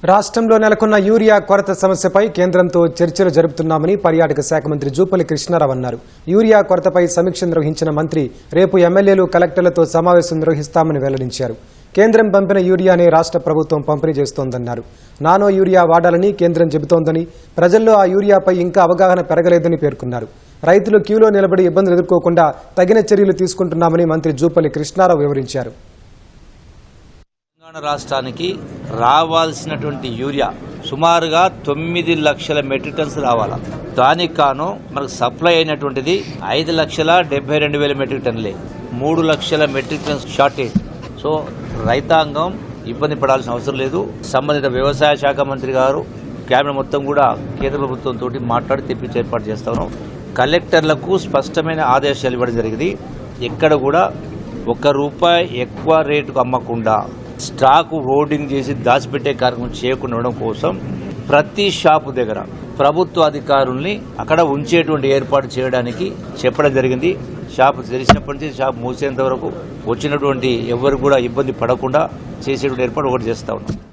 రాష్ట్రంలో నెలకొన్న యూరియా కొరత సమస్యపై కేంద్రంతో చర్చలు జరుపుతున్నామని పర్యాటక శాఖ మంత్రి జూపల్లి కృష్ణారావు అన్నారు. యూరియా కొరతపై సమీక్ష నిర్వహించిన మంత్రి రేపు ఎమ్మెల్యేలు కలెక్టర్లతో సమావేశం నిర్వహిస్తామని వెల్లడించారు. కేంద్రం పంపిన యూరియానే రాష్ట్ర ప్రభుత్వం పంపిణీ చేస్తోందన్నారు. నానో యూరియా వాడాలని కేంద్రం చెబుతోందని, ప్రజల్లో ఆ యూరియాపై ఇంకా అవగాహన పెరగలేదని పేర్కొన్నారు. రైతులు క్యూలో నిలబడి ఇబ్బందులు ఎదుర్కోకుండా తగిన చర్యలు తీసుకుంటున్నామని మంత్రి జూపల్లి కృష్ణారావు వివరించారు. తెలంగాణ రాష్ట్రానికి రావాల్సినటువంటి యూరియా సుమారుగా 9 లక్షల మెట్రిక్ టన్స్ రావాలా. దానికి కాను మనకు సప్లై అయినటువంటిది 5,72,000 మెట్రిక్ టన్నులే. 3 లక్షల మెట్రిక్ టన్స్ షార్టేజ్. సో రైతాంగం ఇబ్బంది పడాల్సిన అవసరం లేదు. సంబంధిత వ్యవసాయ శాఖ మంత్రి గారు కేబినెట్ మొత్తం కూడా కేంద్ర ప్రభుత్వంతో మాట్లాడి తెప్పించి ఏర్పాటు చేస్తాను. కలెక్టర్లకు స్పష్టమైన ఆదేశాలు ఇవ్వడం జరిగింది. ఎక్కడ కూడా ₹1 ఎక్కువ రేటుకు అమ్మకుండా స్టాకు హోర్డింగ్ చేసి దాచిపెట్టే కార్యక్రమం చేయకుండా ఉండడం కోసం ప్రతి షాపు దగ్గర ప్రభుత్వ అధికారుల్ని అక్కడ ఉంచేటువంటి ఏర్పాటు చేయడానికి చెప్పడం జరిగింది. షాపు తెరిచినప్పటి నుంచి షాపు మూసేంత వరకు వచ్చినటువంటి ఎవరు కూడా ఇబ్బంది పడకుండా చేసేటువంటి ఏర్పాటు ఒకటి చేస్తా ఉన్నాం.